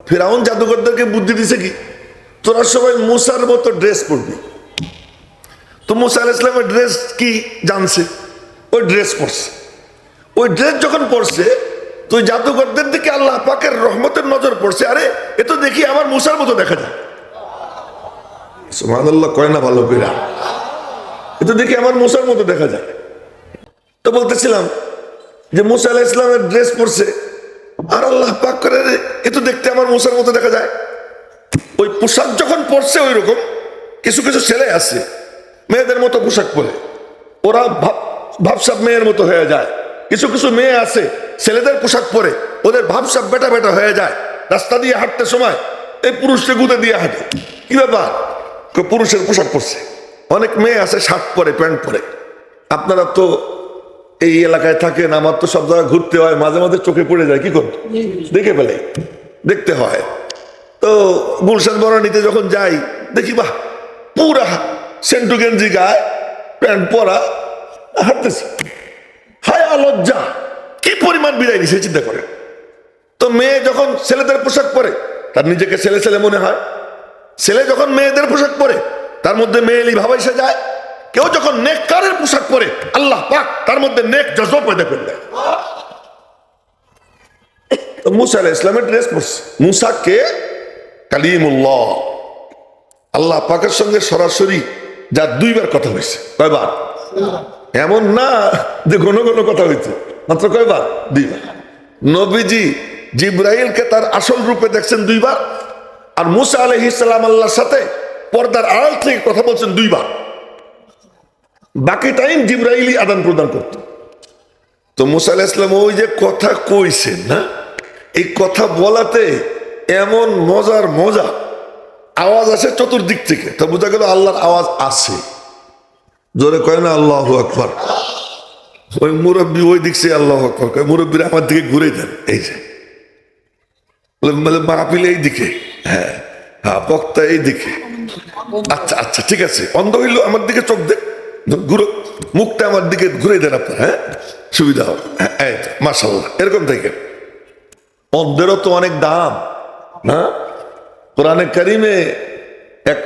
ফিরাউন জাদুকরদেরকে বুদ্ধি দিছে কি, তোরা সবাই মুসার মতো ড্রেস পরবি। তো মুসা আলাইহিস সালামের ড্রেস কি জানছে, ওই ড্রেস পরছে। ওই ড্রেস যখন পরছে তো ওই জাদুকরদের দিকে আল্লাহ পাকের রহমতের নজর পড়ছে, আরে এ তো দেখি আমার মুসার মতো দেখা যায়। সুবহানাল্লাহ কয় না ভালো করে, এ তো দেখি আমার মুসার মতো দেখা যায়। তো বলতেছিলাম যে মুসা আলাইহিস সালামের ড্রেস পরছে, আর আল্লাহ পাক করে এ তো দেখতে আমার মুসার মতো দেখা যায়। ওই পোশাক যখন পরছে ওই রকম কিছু কিছু ছেলে আছে মেয়েদের মতো পোশাক পরে, ওরা ভাবসাব মেয়ের মতো হয়ে যায়। কিছু কিছু মেয়ে আছে ছেলেদের পোশাক পরে, ওদের ভাবসাব বেটা বেটা হয়ে যায়। রাস্তা দিয়ে হাঁটতে সময় এই পুরুষকে গুঁতে দিয়ে হাঁটে, কি ব্যাপার, পুরুষের পোশাক পরছে। অনেক মেয়ে আছে শার্ট পরে প্যান্ট পরে। আপনারা তো এই এলাকায় থাকেন, আমার তো সব জায়গায় ঘুরতে হয়, মাঝে মাঝে চোখে পড়ে যায়, কি করতে দেখে ফেলে, দেখতে হয়। তো গুলশান বনানীতে যখন যাই দেখি বাহ, পুরা সেন্টু গেঞ্জি গায়ে প্যান্ট পরা হাঁটতেছে, হায়া লজ্জা কি পরিমাণ বিদায় দিছে চিন্তা করে। তো মেয়ে যখন ছেলেদের পোশাক পরে তার নিজেকে ছেলে ছেলে মনে হয়, ছেলে যখন মেয়েদের পোশাক পরে তার মধ্যে মেয়েলি ভাব এসে যায়। কেউ যখন নেককারের পোশাক পরে আল্লাহ পাক তার মধ্যে নেক জজব পয়দা করে দেয়। তো মুসা আলাইহিস সালামের ড্রেস পরছে। মুসা কে? কালিমুল্লাহ, আল্লাহ পাকের সঙ্গে সরাসরি যার দুইবার কথা হয়েছে। কয়বার? এমন না যে ঘন ঘন কথা হয়েছে, মাত্র কয়বার? দুইবার। নবীজি জিব্রাইলকে তার আসল রূপে দেখছেন দুইবার, আর মুসা আলাইহিস সালাম আল্লাহর সাথে পর্দার আড়াল থেকে কথা বলছেন দুইবার। বাকি টাইম জিব্রাইলই আদান প্রদান করত। তো মুসা আলাইহিস সালাম ওই যে কথা কইছেন না, এই কথা বলাতে এমন মজার মজা আওয়াজ আসে চতুর্দিক থেকে, তো বোঝা গেল আল্লাহর আওয়াজ আছে। জোরে কয় না আল্লাহু আকবার। ওই মুরব্বী ওই দিক থেকে আল্লাহু আকবার কয়, মুরব্বীরা আমার দিকে ঘুরে দেন, এই যে মাহফিল এই দিকে, হ্যাঁ হ্যাঁ বক্তা এই দিকে, আচ্ছা আচ্ছা ঠিক আছে, অন্ধ হইল আমার দিকে চোখ দেন, ঘুরো মুখটা আমার দিকে ঘুরে দেন আপনার, হ্যাঁ সুবিধা হবে, হ্যাঁ মাশাআল্লাহ। এরকম থেকে অন্ধেরও তো অনেক দাম না। কোরআনে কারিমে এক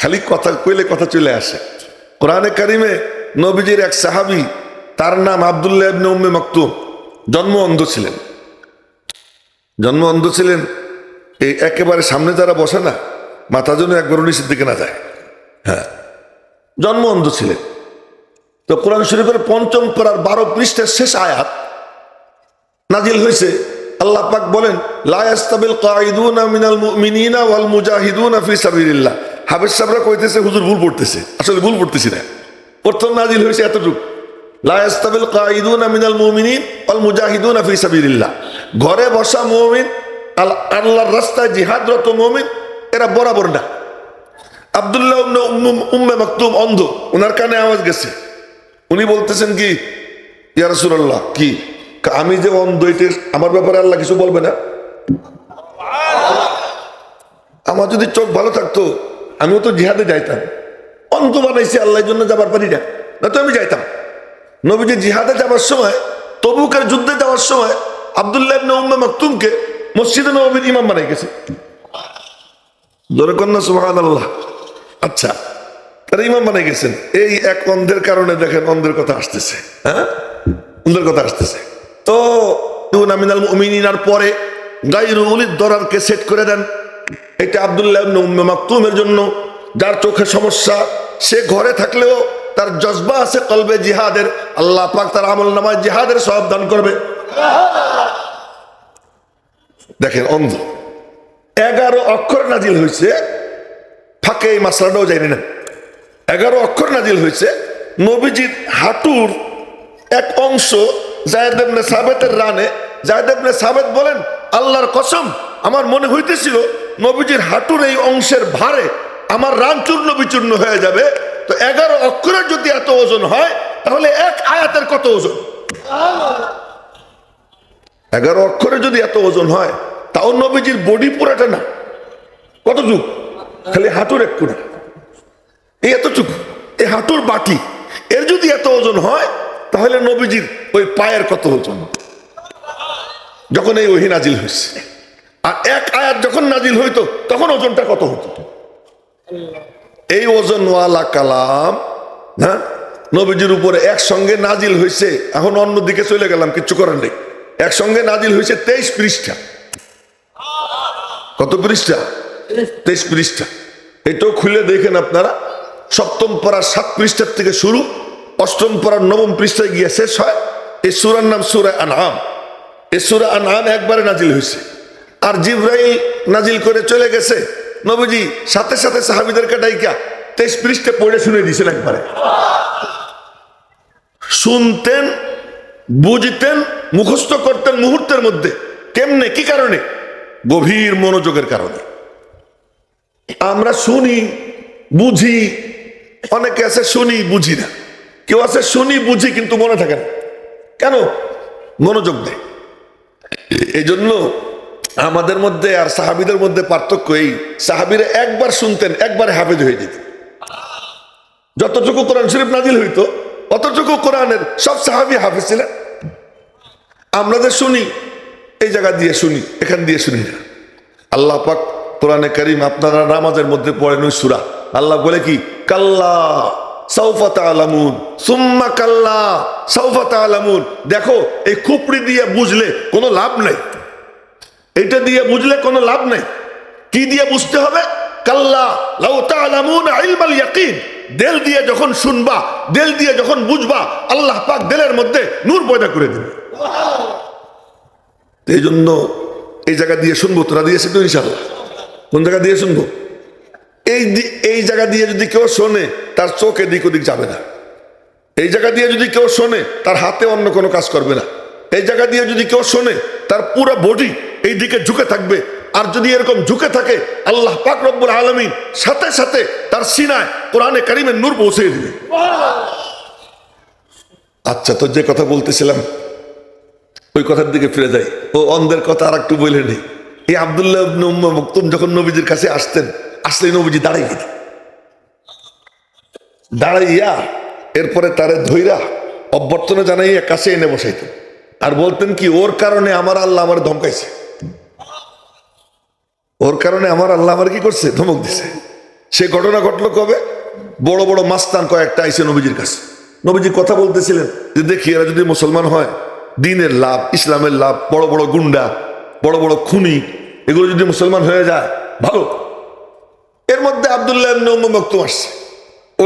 খালি কথা কইলে কথা চলে আসে। কোরআনে কারিমে নবীজির এক সাহাবী, তার নাম আব্দুল্লাহ ইবনে উম্মে মাকতুম, জন্ম অন্ধ ছিলেন। জন্ম অন্ধ ছিলেন, এই একেবারে সামনে যারা বসে না মাথা যেন একবার নিচের দিকে না যায়, হ্যাঁ জন্ম অন্ধ ছিলেন। তো কোরআন শরীফের ৫ম পারার ১২ পৃষ্ঠার শেষ আয়াত নাজিল হয়েছে। আল্লাহ পাক বলেন, লা ইয়াস্তাবিল কাঈদুনা মিনাল মুমিনিনা ওয়াল মুজাহিদুনা ফি সাবিলিল্লাহ। হাফেজ সাহেবরা কইতেছে হুজুর ভুল পড়তেছে, আসলে ভুল পড়তেছি না। প্রথম নাজিল হয়েছে এতটুকু, লা ইয়াস্তাবিল কাঈদুনা মিনাল মুমিনিন ওয়াল মুজাহিদুনা ফি সাবিলিল্লাহ। ঘরে বসা মুমিন, আল্লাহর রাস্তায় জিহাদরত মুমিন, এরা বরাবর না। আব্দুল্লাহ ইবনে উম্মে মাকতুম অন্ধ, ওনার কানে আওয়াজ গেছে, উনি বলতেছেন কি, ইয়া রাসূলুল্লাহ কি আমি যে অন্ধ, এটা আমার ব্যাপারে আল্লাহ কিছু বলবে না? আমার যদি চোখ ভালো থাকতো আমিও তো জিহাদে যাইতাম, অন্ধ বানাইছি আল্লাহর জন্য যাবার পারি না, না তো আমি যাইতাম। নবীজি জিহাদে যাবার সময়, তবুকের যুদ্ধে যাওয়ার সময় আব্দুল্লাহ ইবনে উম্মে মাকতুমকে মসজিদে নববীর ইমাম বানাই গেছে। জোরে কন্যা সুবহানাল্লাহ। আচ্ছা, তারা ইমাম বানাই গেছেন। এই এক অন্ধের কারণে দেখেন অন্ধের কথা আসতেছে, হ্যাঁ অন্ধের কথা আসতেছে। তো মিনাল মুমিনিনার পরে গায়রু উলিদ দরারকে সেট করে দেন। এটা আব্দুল্লাহ ইবনে উম্মে মাকতুমের জন্য, যার চোখে সমস্যা, সে ঘরে থাকলেও তার জজবা আছে কলবে জিহাদের, আল্লাহ পাক তার আমলনামায় জিহাদের সওয়াব দান করবে। দেখেন অন্ধ, 11 অক্ষর নাজিল হয়েছে, ফাঁকে এই মাসলাটাও জানি না। 11 অক্ষর নাজিল হয়েছে। নবীজির হাঁটুর এক অংশ যায়েদ ইবনে সাবিতের রানে, যায়েদ ইবনে সাবিত বলেন, আল্লাহর কসম আমার মনে হইতেছিল নবীজির হাঁটুর এই অংশের ভারে আমার রান চূর্ণ বিচূর্ণ হয়ে যাবে। তো 11 অক্ষরের যদি এত ওজন হয় তাহলে এক আয়াতের কত ওজন? 11 অক্ষরে যদি এত ওজন হয়, তাও নবীজির বডি পুরাটা না, কতটুক? খালি হাঁটুর এক কোণা, এই এতটুকু, এই হাঁটুর বাটি, এর যদি এত ওজন হয় তাহলে নবীজির ওই পায়ের কত ওজন? যখন এই ওহী নাজিল হয়েছে, আর এক আয়াত যখন নাজিল হইতো তখন ওজনটা কত হতো? এই ওজনওয়ালা কালাম হ্যাঁ নবীজির উপরে একসঙ্গে নাজিল হয়েছে। এখন অন্যদিকে চলে গেলাম, কিচ্ছু করার নেই। একসঙ্গে নাজিল হয়েছে 23 পৃষ্ঠা। কত পৃষ্ঠা? 23 পৃষ্ঠা। এটাও খুলে দেখেন আপনারা। সপ্তম পারার 7 পৃষ্ঠার থেকে শুরু, অষ্টম পারার 9 পৃষ্ঠায় গিয়ে শেষ হয়। এই সূরার নাম সূরা আনআম। এই সূরা আনআম একবারে নাজিল হয়েছে। আর জিবরাইল নাজিল করে চলে গেছে, নবীজি সাথে সাথে সাহাবীদেরকে ডাইকা 23 পৃষ্ঠা পড়ে শুনে দিয়েছেন একবারে। শুনতেন, বুঝতেন, মুখস্থ করতেন মুহূর্তের মধ্যে। কেমনে, কি কারণে? গভীর মনোযোগের কারণে। আমরা শুনি, বুঝি, অনেকে আছে শুনি বুঝি না, কেউ আছে শুনি বুঝি কিন্তু মনে থাকে না। কেন? মনোযোগ নেই। এই জন্য আমাদের মধ্যে আর সাহাবীদের মধ্যে পার্থক্য এই, সাহাবীরা একবার শুনতেন, একবারে হাফেজ হয়ে যেত। যতটুকু কোরআন শরীফ নাজিল হইতো অতটুকু কোরআনের সব সাহাবী হাফেজ ছিলেন। আমরা যে শুনি, এই জায়গা দিয়ে শুনি, এখান দিয়ে শুনি না। আল্লাহ পাক কোরআনে কারীম আপনারা নামাজের মধ্যে পড়েন ওই সূরা, আল্লাহ বলে কি, কাল্লা সাউফা তা'লামুন সুম্মা কাল্লা সাউফা তা'লামুন। দেখো, এই খুপড়ি দিয়ে বুঝলে কোনো লাভ নাই, এটা দিয়ে বুঝলে কোনো লাভ নাই। কি দিয়ে বুঝতে হবে? কাল্লা লাউ তা'লামুনা ইলমাল ইয়াকিন। দিল দিয়ে যখন শুনবা, দিল দিয়ে যখন বুঝবা, আল্লাহ পাক দিলের মধ্যে নূর পয়দা করে দেবে। এই জন্য এই জায়গা দিয়ে শুনবো, তোরা দিয়েছে তো ইনশাআল্লাহ। কোন জায়গা দিয়ে শুনবো? এই জায়গা দিয়ে যদি কেউ শোনে, তার চোখ এদিক ওদিক যাবে না। এই জায়গা দিয়ে যদি কেউ শোনে, তার হাতে অন্য কোনো কাজ করবে না। এই জায়গা দিয়ে যদি কেউ শোনে, তার পুরো বডি এই দিকে ঝুঁকে থাকবে। আর যদি এরকম ঝুঁকে থাকে, আল্লাহ পাক রব্বুল আলামিন সাথে সাথে তার সিনায় কোরআনে কারীমের নূর পৌঁছে দিবে। আচ্ছা, তো যে কথা বলতেছিলাম ওই কথার দিকে ফিরে যাই। ও অন্ধের কথা আর একটু বলে নেই। এই আব্দুল্লাহ ইবনে উম্মে মাকতুম যখন নবীজির কাছে আসতেন, আসলে নবীজি দাঁড়াই যেতেন। দাঁড়াইয়া এরপরে তারে ধইরা অভ্যর্থনা জানাইয়া কাছে এনে বসাইতেন। আর বলতেন কি, ওর কারণে আমার আল্লাহ আমার ধমকাইছে, ওর কারণে আমার আল্লাহ আমার কি করছে, ধমক দিছে। সে ঘটনা ঘটলো কবে? বড় বড় মাস্তান কয়েকটা আইসে নবীজির কাছে। নবীজি কথা বলতেছিলেন যে দেখি এরা যদি মুসলমান হয়, দিনের লাভ, ইসলামের লাভ, বড় বড় গুন্ডা, বড় বড় খুনি, এগুলো যদি মুসলমান হয়ে যায় ভালো। এর মধ্যে আব্দুল্লাহ ইবনে উম্মে মাকতুম আসছে।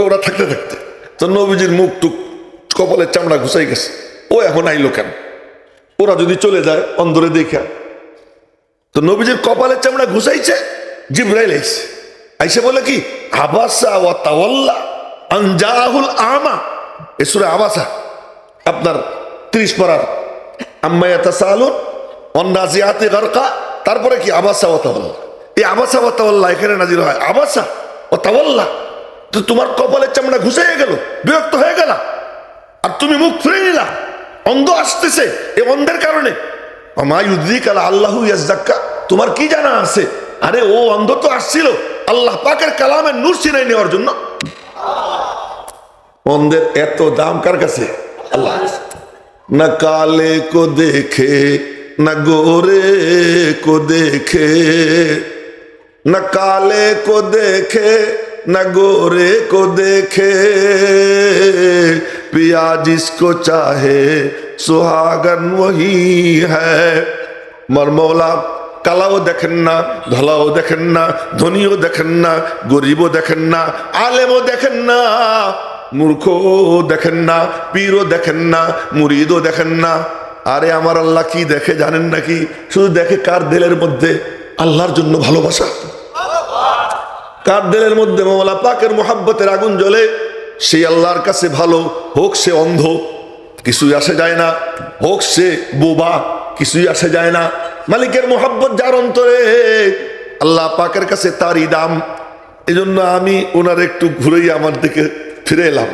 ওরা থাকতে থাকতে তো নবীজির মুখ টুক কপালের চামড়া ঘুষাই গেছে। ও এখন আইলো কেন? ওরা যদি চলে যায় অন্দরে দেখা। তো নবীজির কপালের চামড়া ঘুষাইছে, জিবরাইল আইছে। আইসে বলে কি, আবাসা ওয়া তাওয়াল্লা আন জাআহুল আমা। এই সূরা আবাসা আপনার 30 পারার আম্মা ইয়াতাসালুন ওয়ান নাজিআতি গারকা। তারপরে কি, আবাসা ওয়া তাওয়াল্লা। এই আবাসা ওয়া তাওয়াল্লা এখানে নাজিল হয়। আবাসা ওয়া তাওয়াল্লা, তো তোমার কপালের চামড়া ঘুষাইয়া গেল, বিরক্ত হয়ে গেল, আর তুমি মুখ ফিরে নিলা। অন্ধ আসতেছে, এই অন্ধের কারণে। আমা ইউদ্রিকা আল্লাহু ইয়াজ্জাক্কা, তোমার কি জানা আছে? আরে ও অন্ধ তো আসছিল আল্লাহ পাকের কালামের নূর ছিনাই নেওয়ার জন্য। অন্ধের এত দাম কার কাছে? আল্লাহ। না কালে কো দেখে না গোরে কো দেখে, না কালে কো দেখে না গোরে को देखे, पिया जिसको चाहे सुहागन वही है। मर मौला কালাও দেখেন না, ধলাও দেখেন না, ধনীও দেখেন না, গরিবও দেখেন না, আলেমও দেখেন না, মূর্খও দেখেন না, পীরও দেখেন না, মুরিদও দেখেন না। আরে আমার আল্লাহ কি দেখে জানেন নাকি? শুধু দেখে কার দিলের মধ্যে আল্লাহর জন্য ভালোবাসা, কার দিলের মধ্যে মওলা পাকের মুহাব্বতের আগুন জ্বলে, সেই আল্লাহর কাছে ভালো। হোক সে অন্ধ, কিছুই আসে যায় না, হোক সে বোবা, কিছুই আসে যায় না। মালিকের মুহাব্বত যার অন্তরে, আল্লাহ পাকের কাছে তারই দাম। এজন্য আমি ওনার একটু ঘুরেই আমার দিকে ফিরে এলাম।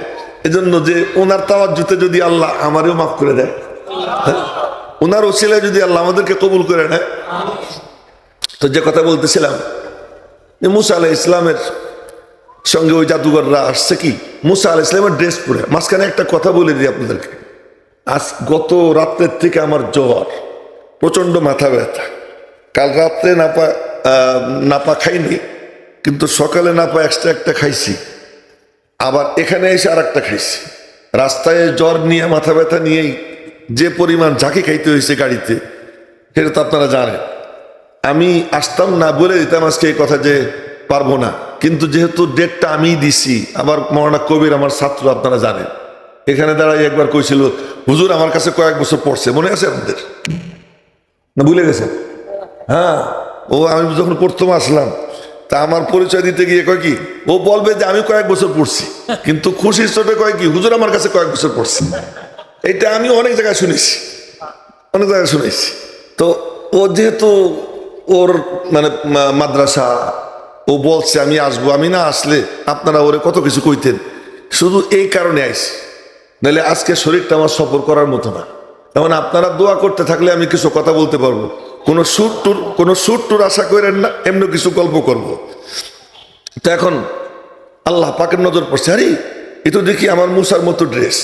এজন্য যে ওনার তাওয়াজ্জুতে যদি আল্লাহ আমারও মাফ করে দেয়, ওনার ওসিলায় যদি আল্লাহ আমাদেরকে কবুল করে নেয়। তো যে কথা বলতেছিলাম, যে মুসা আলাইহিস ইসলামের সঙ্গে ওই জাদুঘররা আসছে কি, মুসা আলাইহিস ইসলামের ড্রেস পরে। মাঝখানে একটা কথা বলে দিই আপনাদেরকে। আজ গত রাত্রের থেকে আমার জ্বর, প্রচন্ড মাথা ব্যথা, কাল রাত্রে নাপা খাইনি, কিন্তু সকালে নাপা এক্সট্রা একটা খাইছি, আবার এখানে এসে আর একটা খাইছি। রাস্তায় জ্বর নিয়ে মাথা ব্যথা নিয়েই যে পরিমাণ ঝাঁকি খাইতে হয়েছে গাড়িতে, সেটা তো আপনারা জানেন। আমি আসতাম না, বলে দিতাম আজকে এই কথা যে পারবো না, কিন্তু যেহেতু ডেটটা আমি দিছি, আবার মৌলানা কবির আমার ছাত্র, আপনারা জানেন, এখানে দাঁড়াই একবার কইছিল হুজুর আমার কাছে কয়েক বছর পড়ছে, মনে আছে আপনাদের না ভুলে গেছেন? হ্যাঁ, ও আমি যখন প্রথম আসলাম, তা আমার পরিচয় দিতে গিয়ে কয় কি, ও বলবে যে আমি কয়েক বছর পড়ছি, কিন্তু খুশির চোটে কয় কি হুজুর আমার কাছে কয়েক বছর পড়ছি। এটা আমি অনেক জায়গায় শুনেছি, অনেক জায়গায় শুনেছি। তো ও যেহেতু ওর মানে মাদ্রাসা, ও বলছে আমি আসবো, আমি না আসলে আপনারা ওরে কত কিছু কইতেন, শুধু এই কারণে আইসি, নাহলে আজকে শরীরটা আমার সফর করার মতো না। এখন আপনারা দোয়া করতে থাকলে আমি কিছু কথা বলতে পারবো, কোনো শুট টুর আশা করেন না, এমনি কিছু গল্প করবো। তো এখন আল্লাহ পাকের নজর পড়ছে, আরে এ তো দেখি আমার মুসার মতো ড্রেস,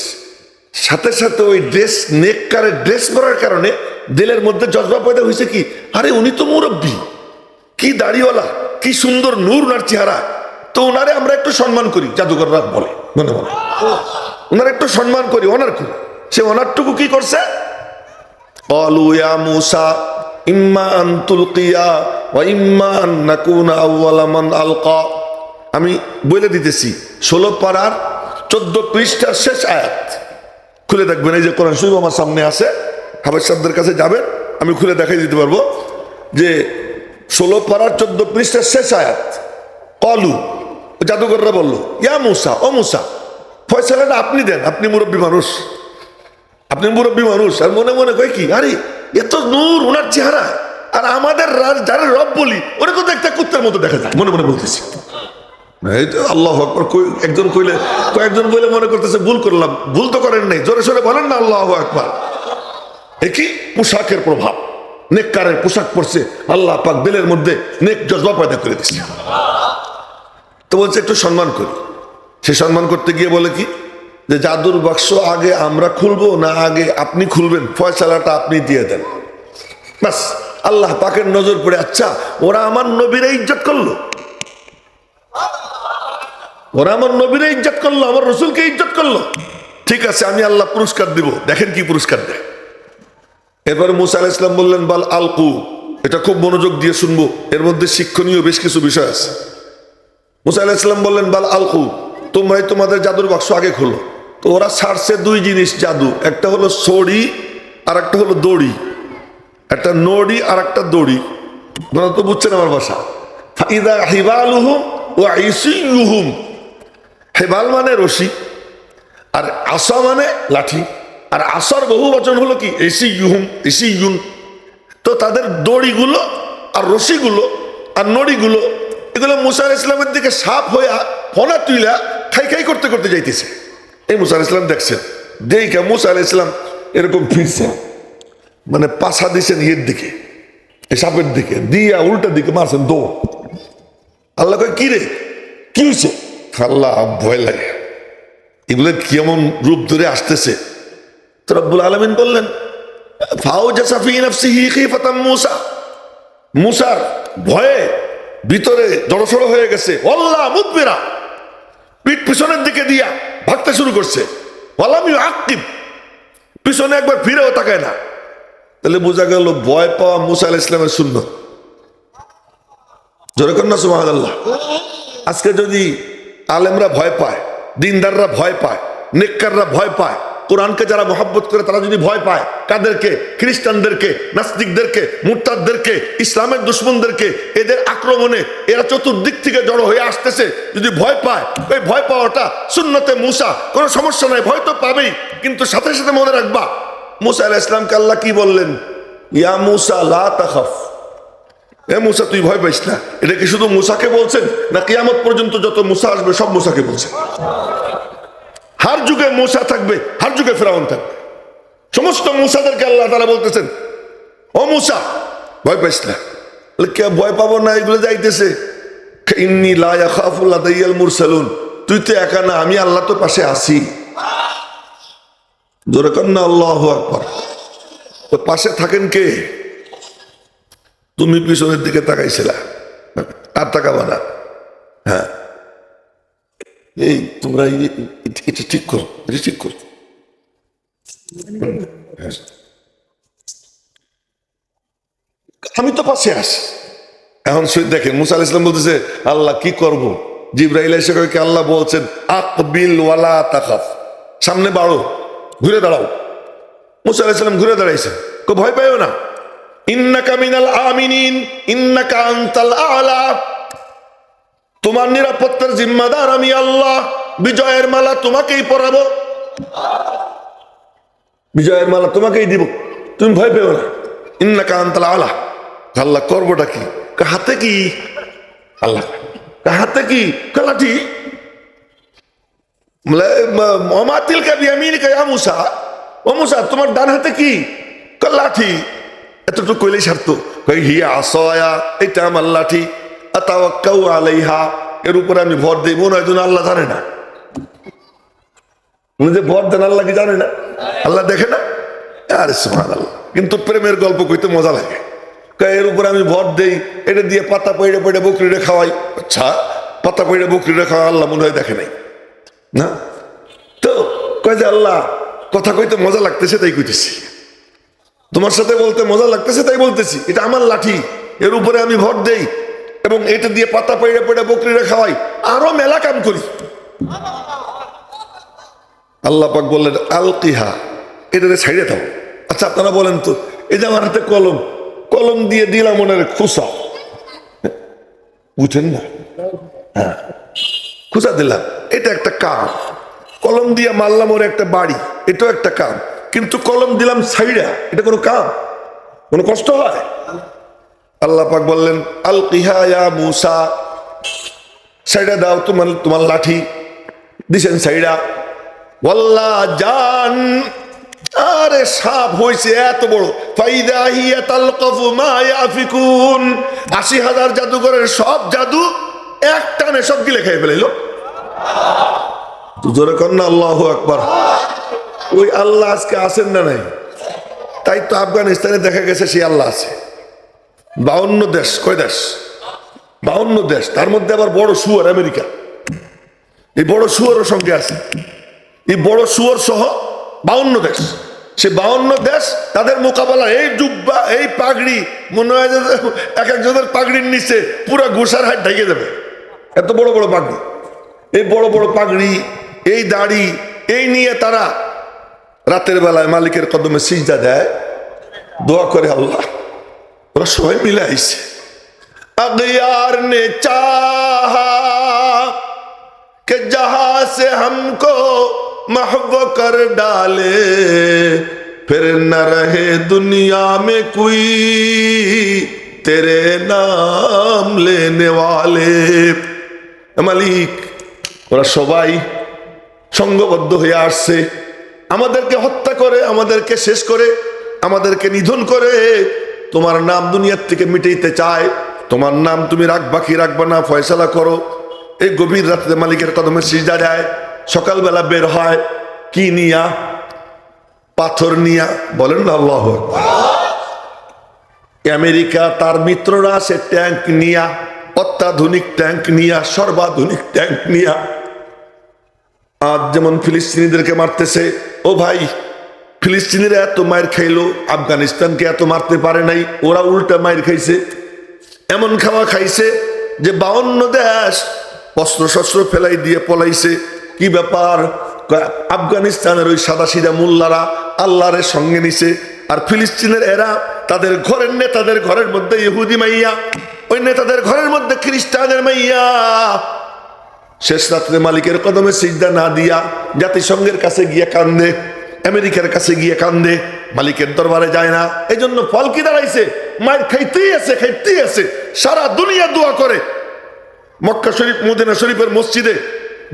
সাথে সাথে ওই ড্রেস, নেককারের ড্রেস পরার কারণে দিলের মধ্যে জজবা পয়দা হয়েছে কি, আরে উনি তো মুরব্বী, কি দাড়িওয়ালা, কি সুন্দর নূর ওনার চেহারা, তো ওনারে আমরা একটু সম্মান করি, জাদুকররা বলে মনে মনে, ওনার একটু সম্মান করি, অনার করি। সে অনারটুকু কি করছে, ক্বালু ইয়া মূসা ইম্মা আন তুলকিয়া ওয়া ইম্মা আন নাকুনা আউওয়ালা মান আলকা। আমি বলে দিতেছি 16 পারার 14 পৃষ্ঠার শেষ আয়াত খুলে দেখবেন, এই যে কোরআন শরীফ আমার সামনে আছে, হাফেজ সাহেবদের কাছে যাবেন, আমি খুলে দেখাই দিতে পারবো যে 16 পারার 14 পৃষ্ঠার শেষ আয়াত। ক্বালু, জাদুকররা বললো, ইয়া মূসা, ও মূসা, ফয়সালাটা আপনি দেন, আপনি মুরব্বী মানুষ, আপনি মুরব্বী মানুষ। আর মনে মনে কয় কি, আরে এত নূর ওনার চেহারা, আর আমাদের যারা রব বলি ওরা তো একটা কুত্তার মতো দেখা যায়, মনে মনে বলতেছি। আল্লাহ আকবার, একজন কইলে কয়েকজন বলে মনে করতেছে ভুল করলাম, ভুল তো করেন নাই, জোরে সোরে বলেন না আল্লাহ আকবার। একই পোশাকের প্রভাব, নেককারের পোশাক পরছে, আল্লাহ পাক দিলের মধ্যে নেক জজবা পয়দা করে দিচ্ছে। তো বলছে একটু সম্মান করি। সে সম্মান করতে গিয়ে বলে কি, যে জাদুর বাক্স আগে আমরা খুলবো না আগে আপনি খুলবেন, ফয়সালাটা আপনি দিয়ে দেন। বাস আল্লাহ পাকের নজর পড়ে, আচ্ছা ওরা আমার নবীরে ইজ্জত করলো, ওরা আমার নবীরে ইজ্জত করলো, আমার রসুলকে ইজ্জত করলো, ঠিক আছে আমি আল্লাহ পুরস্কার দিব, দেখেন কি পুরস্কার দেয়। এরপরে মুসা আলাইহিস সালাম বললেন, বাল আলকু, এটা খুব মনোযোগ দিয়ে শুনবো, এর মধ্যে শিক্ষণীয় বেশ কিছু বিষয় আছে। মুসা আলাইহিস সালাম বললেন, বাল আলকু, তোমরাই তোমাদের জাদুর বাক্স আগে খোলো। তো ওরা ছাড়ছে দুই জিনিস জাদু, একটা হলো ছড়ি আর একটা হলো দড়ি, একটা নড়ি আর একটা দড়ি, আপনারা তো বুঝছেন আমার ভাষা। ফাইদা হিবালুহুম ওয়া ইসিয়ুহুম, হেবাল মানে রশি, আর আসা মানে লাঠি, আর আসার বহু বচন হলো কি ইসিয়ুহুম, ইসিয়ুন। তো তাদের দড়িগুলো আর রশিগুলো আর নড়িগুলো, এগুলো মুসা আলাইহিস সালামের দিকে সাপ হইয়া ফনা তুইলা খাই খাই করতে করতে যাইতেছে। এই মুসা আলাইহিস সালাম দেখছেন, দেখে মুসা আলাইহিস সালাম এরকম ফিরছেন, মানে পাছা দিয়েছেন ইয়ের দিকে, এই সাপের দিকে দিয়া উল্টা দিকে মারছেন দৌড়। আল্লাহ কয় কি রে, কি হয়েছে? আল্লাহ ভয় লাগে, এগুলো কেমন রূপ ধরে আসতেছে। তো রব্বুল আলামিন বললেন, ফাওজাসা ফি নাফসিহি খিফাতাম মূসা, মূসার ভয়ে ভিতরে জড়সড় হয়ে গেছে, আল্লাহ মুদবিরা, পিঠ পিছনের দিকে দিয়া ভাগতে শুরু করছে, ওয়ালাম ইউআক্কিব, পিছনে একবার ফিরেও তাকায় না। তাহলে বোঝা গেল ভয় পাওয়া মূসা আলাইহিস সালামের সুন্নাত। জোরে কর না সুবহানাল্লাহ। আজকে যদি আলেমরা ভয় পায়, দিনদাররা ভয় পায়, নেককাররা ভয় পায়, কোরআনকে যারা মহব্বত করে তারা যদি ভয় পায়, কাদেরকে? খ্রিস্টানদেরকে, নাস্তিকদেরকে, মুরতাদদেরকে, ইসলামের দুশ্মনদেরকে, এদের আক্রমণে এরা চতুর্দিক থেকে জড়ো হয়ে আসতেছে, যদি ভয় পায়, ওই ভয় পাওয়াটা সুন্নতে মূসা, কোনো সমস্যা নাই, ভয় তো পাবেই, কিন্তু সাথে সাথে মনে রাখবা মূসা আলাইহিস সালামকে আল্লাহ কি বললেন, ইয়া মূসা লা তাখাফ, এ মূসা তুই ভয় পাইস না। এটা কি শুধু মূসাকে বলছেন, না কিয়ামত পর্যন্ত যত মূসা আসবে সব মূসাকে বলছেন? হার যুগে মূসা থাকবে, হার যুগে ফিরআউন থাকবে, সমস্ত মূসাদেরকে আল্লাহ তাআলা বলতেছেন, ও মূসা ভয় পাইস না। কে ভয় পাবো না, এগুলো যাইতেছে, ইন্নী লা ইয়াখাফু লাদাইয়াল মুরসালুন, তুই তো একা না, আমি আল্লাহ তো পাশে আছি। জোরে কর না আল্লাহু আকবার। তো পাশে থাকেন কে? তুমি পিছনের দিকে তাকাইছিলা, আর তাকাবা না। হ্যাঁ, এই তোমরা এটা ঠিক করো, এটা ঠিক করো। হ্যাঁ। আমি তো পাশে আছি। এখন দেখেন মুসা আলাইহিস সালাম বলতেছে আল্লাহ কি করব? জিবরাইল এসে কয় কি আল্লাহ বলছেন আকবিল ওয়ালা তাখাফ, সামনে বাড়ো, ঘুরে দাঁড়াও। মুসা আলাইহিস সালাম ঘুরে দাঁড়াইছে, ভয় পাইও না, ইন্নাকা মিনাল আমিনিন ইন্নাকা আনতাল আলা, তোমার নিরাপত্তার জিম্মাদার আমি আল্লাহ, বিজয়ের মালা তোমাকেই পরাবো, বিজয়ের মালা তোমাকেই দিব, তুমি ভয় পেও না। ইন্নাকা আনতাল আলা। আল্লাহ করবোটা কি? হাতে কি? আল্লাহ হাতে কি? লাঠি। মাতিল কাবি আমি মুসা, ও মুসা তোমার ডান হাতে কি? লাঠি। এতটুকু কইলেই সারত। হিয়া আসয়া, এটা আমার লাঠি, আতাওয়াক্কাউ আলাইহা, এর উপরে আমি ভর দিই। মনে হয় আল্লাহ জানে না, উনি যে ভর দেন আল্লাহ কি জানে না? আল্লাহ দেখে না? আরে সুবহানাল্লাহ। কিন্তু প্রেমের গল্প কইতে মজা লাগে। এর উপরে আমি ভর দেই, এটা দিয়ে পাতা পড়ে পড়ে বকরিরে খাওয়াই। আচ্ছা, পাতা পড়ে বকরিরে খাওয়া আল্লাহ মনে হয় দেখে নাই না? তো কয় যে আল্লাহ কথা কইতে মজা লাগতেছে তাই কইতেছি, তোমার সাথে বলতে মজা লাগতেছে তাই বলতেছি, এটা আমার লাঠি, এর উপরে আমি ভর দেই এবং এটা দিয়ে পাতা পড়ে পড়ে বকরিরে খাওয়াই, আরো মেলা কাম করি। আল্লাহ পাক বললেন আলকিহা, এটারে ছাইড়ে দাও। আচ্ছা আপনারা বলেন তো, এই যে আমার হাতে কলম, কলম দিয়ে দিলাম ওনার খুসা, বুঝেন না? হ্যাঁ, খুসা দিলাম, এটা একটা কাম। কলম দিয়ে মারলাম ওর একটা বাড়ি, এটাও একটা কাম। কিন্তু কলম দিলাম ছাইড়া, এটা কোনো কাম? কোনো কষ্ট হয়? আল্লাহ পাক বললেন আলকিহা ইয়া মুসা, ছাইড়া দাও তোমার লাঠি। দিছেন ছাইড়া, ওয়াল্লাহ জান, আরে সাপ হইছে এত বড়, ফাইদা হিয়া তালকাফু মা ইয়াফিকুন, ৮০,০০০ জাদুঘরের সব জাদু এক টানে সব গিলে খেয়ে ফেলাইলো। জোরে কর না আল্লাহু আকবার। ওই আল্লাহ আজকে আছেন না নাই? তাই তো আফগানিস্তানে দেখা গেছে সেই আল্লাহ আছে। ৫২ দেশ, কয় দেশ? ৫২ দেশ, তার মধ্যে আবার বড় শুয়ার আমেরিকা। এই বড় শুয়ারের সঙ্গে আছে, এই বড় শুয়ার সহ ৫২ দেশ। সে ৫২ দেশ তাদের মোকাবেলা, এই জুব্বা, এই পাগড়ি, মনে হয় যে এক একজনের পাগড়ির নিচে পুরো ঘোষার হাত ঢেকে যাবে, এত বড় বড় পাগড়ি। এই বড় বড় পাগড়ি, এই দাড়ি, এই নিয়ে তারা রাতের বেলায় মালিকের কদমে সিজদা দেয়, দোয়া করে আল্লাহ। ওরা সবাই মিলে আইছে। अगयार ने चाहा कि जहां से हमको महव कर डाले, फिर न रहे दुनिया में कोई तेरे नाम लेने वाले। মালিক, ওরা সবাই সংঘবদ্ধ হয়ে আসছে, আমাদেরকে হত্যা করে, আমাদেরকে শেষ করে, আমাদেরকে নিধন করে তোমার নাম দুনিয়ার থেকে মিটাইতে চায়। তোমার নাম তুমি রাখবা কি রাখবা না ফয়সালা করো। এই গভীর রাতে মালিকের কদমে সিজদা দেয়। সকালবেলা বের হয় কি নিয়া? পাথর নিয়া। বলেন না আল্লাহু আকবার। আমেরিকা তার মিত্ররা সে ট্যাঙ্ক নিয়া, অত্যাধুনিক ট্যাঙ্ক নিয়া, সর্বাধুনিক ট্যাঙ্ক নিয়া আজ যেমন ফিলিস্তিনিদেরকে মারতেছে। ও ভাই, ফিলিস্তিনিরা এত মায়ের খাইলো, আফগানিস্তানকে এত মারতে পারে নাই, ওরা উল্টা মায়ের খাইছে। এমন খাওয়া খাইছে যে ৫২ দেশ অস্ত্র শস্ত্র ফেলাই দিয়ে পলাইছে। কি ব্যাপার? আফগানিস্তানের ওই সাদা সিধা মোল্লারা আল্লাহরে সঙ্গে নিছে, আর ফিলিস্তিনের এরা তাদের ঘরের নেতাদের ঘরের মধ্যে ইহুদি মাইয়া, ওই নেতাদের ঘরের মধ্যে খ্রিস্টানের মাইয়া। শেষ রাত্রে মালিকের কদমে সিজদা না দিয়া জাতিসংঘের কাছে গিয়ে কান্দে, আমেরিকার কাছে গিয়ে কান্দে, মালিকের দরবারে যায় না। এই জন্য ফল কি দাঁড়াইছে? মায়ের খাইতেই আছে, খাইতেই আছে। সারা দুনিয়া দোয়া করে। মক্কা শরীফ, মদিনা শরীফের মসজিদে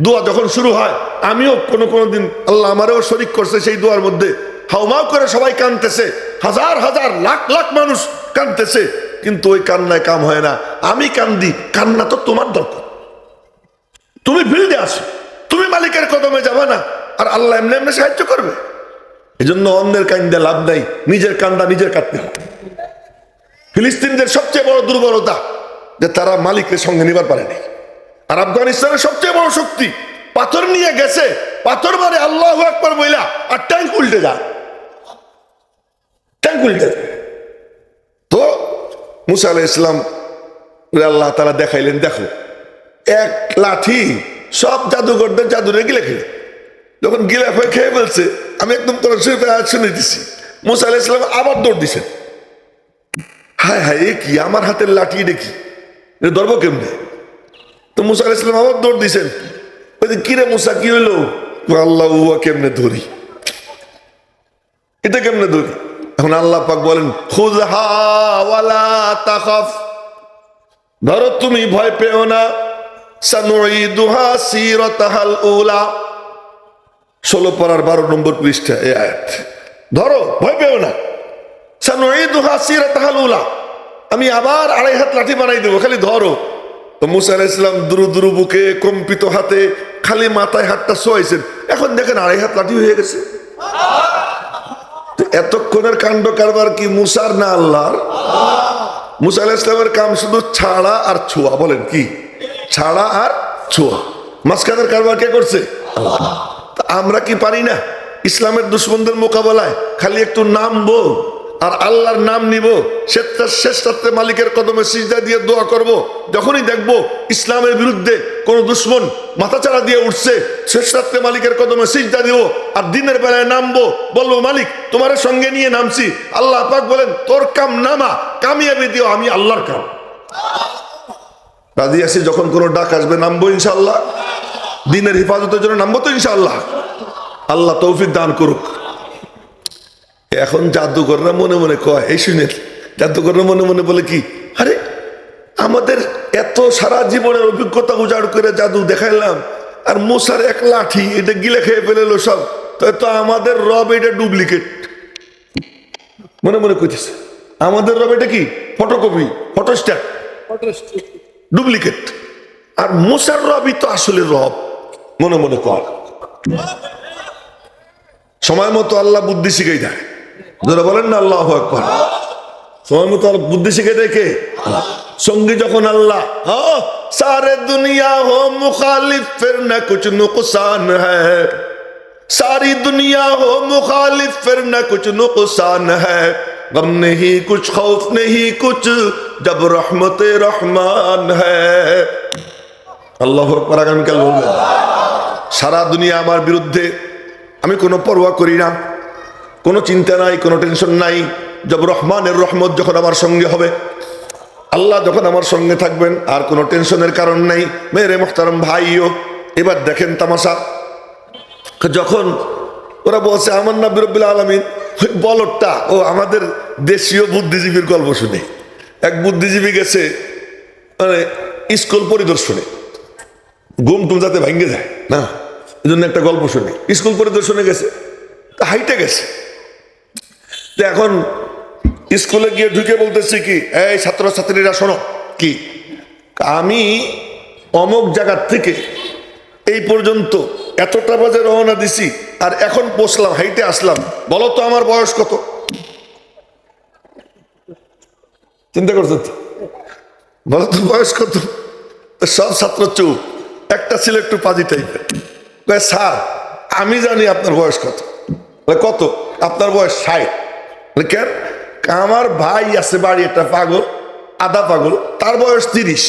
দোয়া যখন শুরু হয়, আমিও কোনো দিন আল্লাহ আমারও শরীক করছে সেই দোয়ার মধ্যে। হাউমাউ করে সবাই কাঁদতেছে, হাজার হাজার লাখ লাখ মানুষ কাঁদতেছে, কিন্তু ওই কান্নায় কাম হয় না। আমি কান্দি, কান্না তো তোমার দরকার। তুমি ফিল্ডে আসো, তুমি মালিকের কদমে যাবা না, আর আল্লাহ এমনি এমনি সাহায্য করবে। এই জন্য অন্যের কান্দে লাভ নাই, নিজের কান্দা নিজের কাঁদতে হবে। ফিলিস্তিনদের সবচেয়ে বড় দুর্বলতা যে তারা মালিকের সঙ্গে নিবার পারেনি। আর আফগানিস্তানের সবচেয়ে বড় শক্তি, পাথর নিয়ে গেছে, পাথর মারে আল্লাহু আকবার বইলা, আর ট্যাঙ্ক উল্টে যায়, ট্যাঙ্ক উল্টে যায়। তো মুসা আলাইহিস সালাম আল্লাহ তাআলা দেখাইলেন, দেখো এক লাঠি সব জাদুঘরদের জাদুরে গিলে খেলে, যখন গিলা হয়ে খেয়ে ফেলছে, আমি একদম কোরআন শরীফে আয়াত শুনে দিছি, মুসা আলাইহিস সালাম আবার দৌড় দিছেন। হায় হায়, এ কি, আমার হাতের লাঠি, এটা কি, এটা ধরবো কেমনে? তো মুসা আলাইহিস সালাম আবার দৌড় দিছেন। ওই যে কিরে মুসা, কি হইলো? আল্লাহ, কেমনে ধরি, এটা কেমনে ধরি? এখন আল্লাহ পাক বলেন, খুযহা ওয়ালা তাখাফ, ধরো তুমি ভয় পেও না, সানুঈদুহা সিরাতাহাল উলা, 16 পারার 12 নম্বর পৃষ্ঠা এই আয়াত। ধরো, ভয় পেও না, সানুঈদুহা সিরাতাহাল উলা, আমি আবার 2.5 হাত লাঠি বানাই দেবো, খালি ধরো। তো মুসা আলাইহিস সালাম দুরু দুরু বুকে, কম্পিত হাতে, খালি মাথায় হাতটা শোয়াইছেন, এখন দেখেন 2.5 হাত লাঠি হয়ে গেছে। এতক্ষণের কাণ্ড কারবার কি মুসার না আল্লাহর? মুসা আলাইহিস সালামের কাম শুধু ছাড়া আর ছোঁয়া, বলেন কি, ছাড়া আর ছোঁয়া, মাঝখানের কারবার কে করছে? আমরা কি পারি না ইসলামের দুশ্মনদের মোকাবেলায় খালি একটু নামবো আর আল্লাহর নাম নিব, শেষ রাত্রে মালিকের কদমে সিজদা দিয়ে দোয়া করব, যখনই দেখবো ইসলামের বিরুদ্ধে কোন দুশ্মন মাথাচাড়া দিয়ে উঠছে, শেষ রাত্রে মালিকের কদমে সিজদা দিব, আর দিনের বেলায় নামবো, বলবো মালিক তোমার সঙ্গে নিয়ে নামছি। আল্লাহ পাক বলেন, তোর কাম নামা, কামিয়াবি দিও আমি আল্লাহর কাম। রাজি আছি, যখন কোনো ডাক আসবে নামবো ইনশাআল্লাহ, দিনের হেফাজতের জন্য নামবো তো ইনশাআল্লাহ। আল্লাহ তৌফিক দান করুক। এখন জাদুকররা মনে মনে কয়, এই শুনেন, জাদুকররা মনে মনে বলে কি, আরে আমাদের এত সারা জীবনের অভিজ্ঞতা উজাড় করে জাদু দেখাইলাম, আর মুসার এক লাঠি এটা গিলে খেয়ে ফেলেলো সব, তো আমাদের রব এটা ডুপ্লিকেট। মনে মনে কইতেছে আমাদের রব এটা কি, ফটোকপি, ফটোস্ট্যাট, ডুপ্লিকেট, আর মুসার রবই তো আসলে রব, মনে মনে কর। সময় মতো আল্লাহ বুদ্ধি শিখাই দেয়, যারা বলেন না আল্লাহু আকবার, সময় মতো বুদ্ধি শিখে দেয় কে? সঙ্গী যখন আল্লাহ, সারে দুনিয়া হো মুখালিফ ফির না কুছ নুকসান হ্যায়, সারি দুনিয়া হো মুখালিফ ফির না কুছ নুকসান হ্যায়, গম নেহি কুছ খৌফ নেহি কুছ জব রহমতে রহমান হ্যায়। আল্লাহু আকবার, আগামীকাল বলবেন সারা দুনিয়া আমার বিরুদ্ধে, আমি কোনো পরোয়া করি না, কোনো চিন্তা নাই, কোনো টেনশন নাই। জব রহমানের রহমত যখন আমার সঙ্গে হবে, আল্লাহ যখন আমার সঙ্গে থাকবেন, আর কোনো টেনশনের কারণ নাই। মেরে মোহতারম ভাইও, এবার দেখেন তামাশা, যখন ওরা বলছে আমান্না বিরব্বিল আলামিন, ওই বলদটা ও আমাদের দেশীয় বুদ্ধিজীবীর গল্প শুনে। এক বুদ্ধিজীবী গেছে মানে স্কুল পরিদর্শনে, ঘুম টুম যাতে ভাঙ্গে যায় না, এই জন্য একটা গল্প শুনে স্কুল পরিদর্শনে গেছে, হাইটে গেছে। এখন স্কুলে গিয়ে ঢুকে বলতেছি কি, এই ছাত্রছাত্রীরা শোনো, কি আমি অমুক জায়গার থেকে এই পর্যন্ত এতটা বাজে রওনা দিছি, আর এখন পৌঁছলাম, হাইটে আসলাম, বলো তো আমার বয়স কত? চিন্তা করছো তো, বলো তো বয়স কত? সব ছাত্র চুপ, একটা ছিল একটু পাজি টাইপের, স্যার আমি জানি আপনার বয়স কত। কত? আপনার বয়স 60। কেন? আমার ভাই আছে বাড়ি একটা পাগল, আধা পাগল, তার বয়স 30।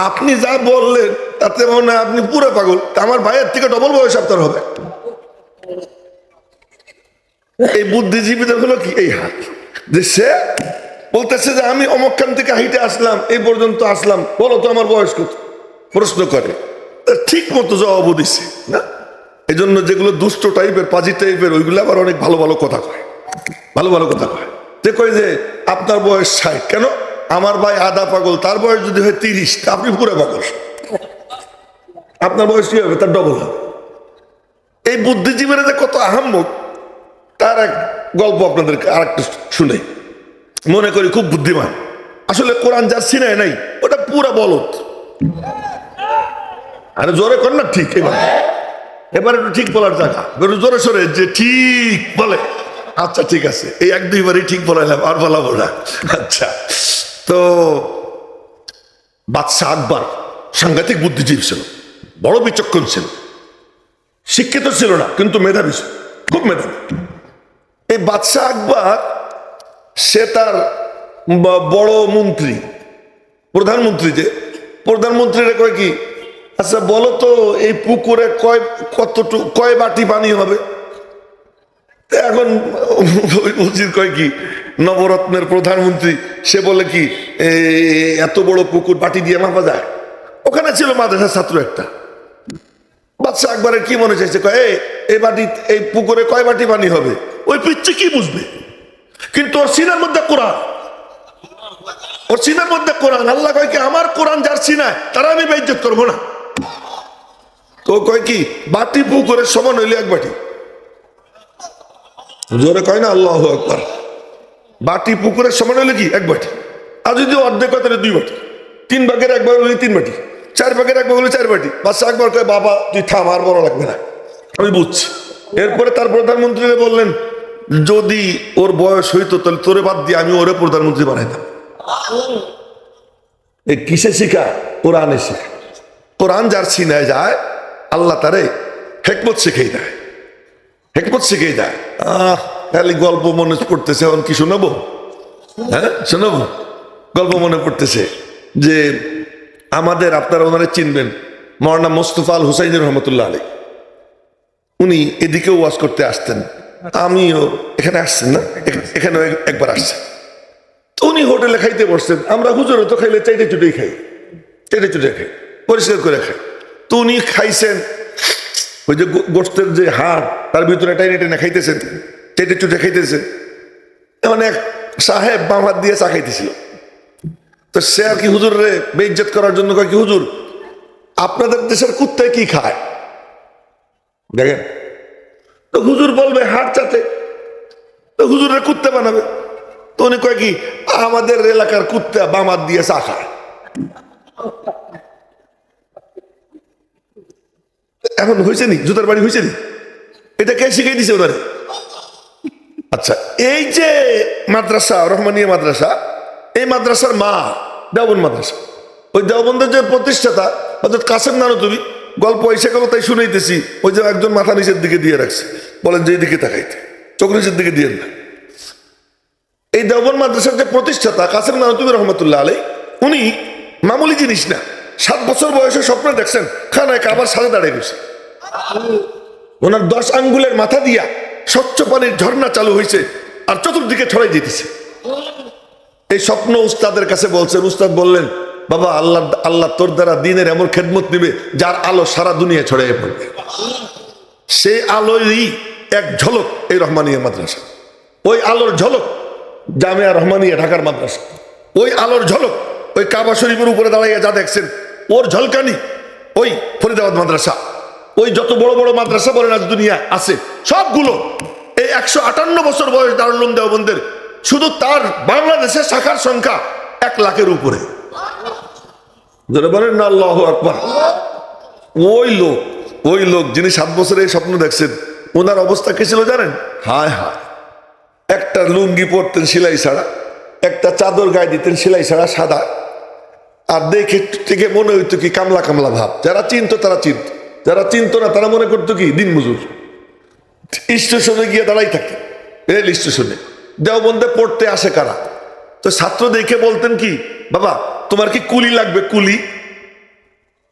আপনি যা বললেন তাতে মনে হয় আপনি পুরো পাগল, আমার ভাইয়ের থেকে ডবল বয়স আপনার হবে। এই বুদ্ধিজীবীদের হলো কি এই হাত, যে সে বলতেছে যে আমি অমুকখান থেকে হাইটে আসলাম, এই পর্যন্ত আসলাম, বলো তো আমার বয়স কত? প্রশ্ন করে, ঠিক মতো জবাবও দিছে না। এই জন্য যেগুলো দুষ্ট টাইপের, পাজি টাইপের, ওইগুলো আবার অনেক ভালো ভালো কথা কয়, ভালো ভালো কথা কয়। যে কয় যে আপনার বয়স 60, কেন? আমার ভাই আধা পাগল, তার বয়স যদি হয় 30, তা আপনি পুরো পাগল, আপনার বয়স কি হবে? তার ডবল হবে। এই বুদ্ধিজীবীরা যে কত আহাম্মক, তার এক গল্প আপনাদেরকে আর একটু শুনে মনে করি খুব বুদ্ধিমান। আসলে কোরআন যার সিনায় নাই, ওটা পুরা বলদ। আরে জোরে কর না, ঠিক এবার একটু ঠিক বলার জায়গা, জোরে সরে যে ঠিক বলে, আচ্ছা ঠিক আছে, এই এক দুইবারই ঠিক বলাইলাম, আর বলাবো না। আচ্ছা, তো বাদশাহ আকবর সাংঘাতিক বুদ্ধিজীবী ছিল, বড় বিচক্ষণ ছিল, শিক্ষিত ছিল না কিন্তু মেধাবী ছিল, খুব মেধাবী। এই বাদশাহ আকবর সে তার বড় মন্ত্রী, প্রধানমন্ত্রী, যে প্রধানমন্ত্রীরা কয় কি, আচ্ছা বলো তো এই পুকুরে কয় বাটি পানি হবে? এখন উচিত কয় কি, নবরত্নের প্রধানমন্ত্রী, সে বলে কি এত বড় পুকুর বাটি দিয়ে মাপা যায়? ওখানে ছিল মাদ্রাসার ছাত্র একটা। বাদশাহ আকবরের কি মনে চাইছে, কয় এই বাটি, এই পুকুরে কয় বাটি পানি হবে? ওই পিচ্ছে কি বুঝবে, কিন্তু ওর সিনার মধ্যে কোরআন, ওর সিনার মধ্যে কোরআন। আল্লাহ কয় কি, আমার কোরআন যার সিনায় তারা আমি বেইজ্জত করবো না। তো কয় কি, বাটি পুকুরের সমান হইলে এক বাটি। জোরে কয় না আল্লাহু আকবার। বাটি পুকুরের সমান হইলে কি এক বাটি, আর যদি অর্ধেক হয় তাহলে দুই বাটি, 3 ভাগের 1 ভাগ হলে 3 বাটি, 4 ভাগের 1 ভাগ হলে 4 বাটি। বাদশাহ আকবর কয় বাবা তুই থাম, আর বড় লাগবে না, আমি বুঝছি। এরপরে তার প্রধানমন্ত্রী বললেন, যদি ওর বয়স হইতো তাহলে তোরে বাদ দিয়ে আমি ওরে প্রধানমন্ত্রী বানাইতাম। এই কিসে শিখা? কোরআনে শিখা। কোরআন যার সিনায় যায় আল্লাহ তারে হেকমত শিখেই দেয়, হেকমত শিখেই দেয়। খালি গল্প মনে পড়তেছে, এখন কি শোনাবো? হ্যাঁ শোনাবো, গল্প মনে পড়তেছে যে আমাদের, আপনারা ওনারা চিনবেন, মৌলানা মোস্তফা আল হুসাইন রহমতুল্লাহ আলী, উনি এদিকেও ওয়াজ করতে আসতেন, আমিও এখানে আসছেন না, এখানেও একবার আসছেন। তো উনি হোটেলে খাইতে বসছেন, আমরা হুজুরও তো খাইলে চাইটে চুটেই খাই, চাইটে চুটে খাই, পরিষ্কার করে খাই। তো উনি খাইছেন, ওই যে গোস্তের যে হাড় তার ভিতরে টাইনে টেনে খাইতেছেন, চেটে চুটে খাইতেছেন। এমন এক সাহেব বাম হাত দিয়ে চা খাইতেছিল। তো সে আর কি হুজুর রে বেইজ্জত করার জন্য কয় কি, হুজুর আপনাদের দেশের কুত্তায় কি খায় দেখেন? তো হুজুর বলবে হাড় চাটে, তো হুজুর রে কুত্তা বানাবে। তো উনি কয় কি, আমাদের এলাকার কুত্তা বাম হাত দিয়ে চা খায়। এখন হয়েছে নি, জুতার বাড়ি হয়েছে নি, এটা কে শিখাই দিছে ওনারে? আচ্ছা, এই যে মাদ্রাসা রহমানিয়া মাদ্রাসা, এই মাদ্রাসার মা দেওবন্দ মাদ্রাসা, ওই দেওবন্দের যে প্রতিষ্ঠাতা হযরত কাসেম নানুতুবি, গল্প এসে গেল তাই শুনাইতেছি, ওই যে একজন মাথা নিচের দিকে দিয়ে রাখছে, বলেন যে এই দিকে তাকাইতে, চোখ নিচের দিকে দিয়ে না। এই দেওবন্দ মাদ্রাসার যে প্রতিষ্ঠাতা কাসেম নানুতুবি রহমতুল্লাহ আলাই, উনি মামুলি জিনিস না, 7 বছর বয়সে স্বপ্ন দেখছেন খানায় কাবার সাথে দাঁড়িয়ে গেছে, ওনার 10 আঙ্গুলের মাথা দিয়া স্বচ্ছ পানির ঝর্ণা চালু হয়েছে আর চতুর্দিকে ছড়াই যেতেছে। এই স্বপ্ন উস্তাদের কাছে বলছেন, উস্তাদ বললেন, বাবা আল্লাহ আল্লাহ তোর দ্বারা দিনের এমন খেদমত নিবে যার আলো সারা দুনিয়া ছড়াইয়ে পড়বে। সেই আলোরই এক ঝলক এই রহমানিয়া মাদ্রাসা, ওই আলোর ঝলক জামিয়া রহমানিয়া ঢাকার মাদ্রাসা, ওই আলোর ঝলক ওই কাবা শরীফের উপরে দাঁড়াইয়া যা দেখছেন, ওর ঝলকানি ওই ফরিদাবাদ মাদ্রাসা, ওই যত বড় বড় মাদ্রাসা বলেন আজ দুনিয়া আছে সবগুলো এই 158 বছর বয়স দারুল উলুম দেওবন্দের, শুধু তার বাংলাদেশের শাখার সংখ্যা 1 লাখের উপরে। বলেন না আল্লাহু আকবার। ওই লোক যিনি 7 বছরে এই স্বপ্ন দেখছেন, ওনার অবস্থা কি ছিল জানেন? হায় হায়, একটা লুঙ্গি পরতেন সেলাই ছাড়া, একটা চাদর গায়ে দিতেন সেলাই ছাড়া সাদা, আর দেখে থেকে মনে হইতো কি কামলা কামলা ভাব। যারা চিনতো তারা চিনত, যারা চিনতো না তারা মনে করতো কি দিন মজুর। স্টেশনে গিয়ে দাঁড়াই থাকে, রেল স্টেশনে, দেওবন্দে পড়তে আসে কারা? তো ছাত্র দেখে বলতেন কি, বাবা তোমার কি কুলি লাগবে? কুলি?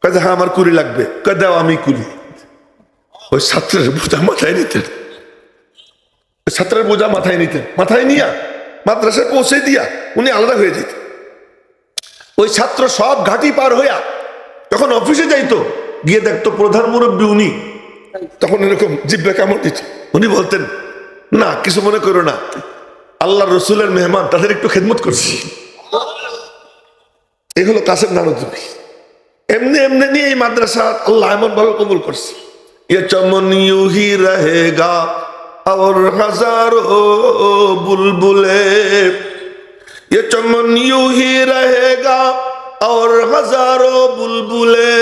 কয়ে হ্যাঁ আমার কুলি লাগবে। কয়ে দাও আমি কুলি। ওই ছাত্রের বোঝা মাথায় নিতেন, ছাত্রের বোঝা মাথায় নিতেন, মাথায় নিয়া মাদ্রাসায় পৌঁছে দিয়া উনি আলাদা হয়ে যেতেন। ওই ছাত্র সব ঘাটি পার হইয়া যখন অফিসে যাইতো, গিয়ে দেখতো প্রধান মুরব্বী উনি, তখন এরকম জিব্বে কামড় দিত। উনি বলতেন, না কিছু মনে করো না, আল্লাহ রসুলের মেহমান, তাদের একটু খেদমত করছি। এই হলো কাসেম নানুতুবি। এমনি এমনি নিয়ে এই মাদ্রাসা আল্লাহ এমন ভাবে কবুল করছে। ये चमन यूं ही रहेगा और हजारों बुलबुले, ये चमन यूं ही रहेगा और हजारों बुलबुले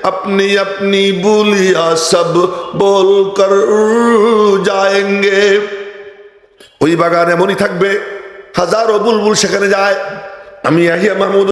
अपनी अपनी बोलियां सब बोल कर जाएंगे। ওই বাগান এমনই থাকবে, হাজারো বুলবুল সেখানে যায়। আমি ইয়াহিয়া মাহমুদ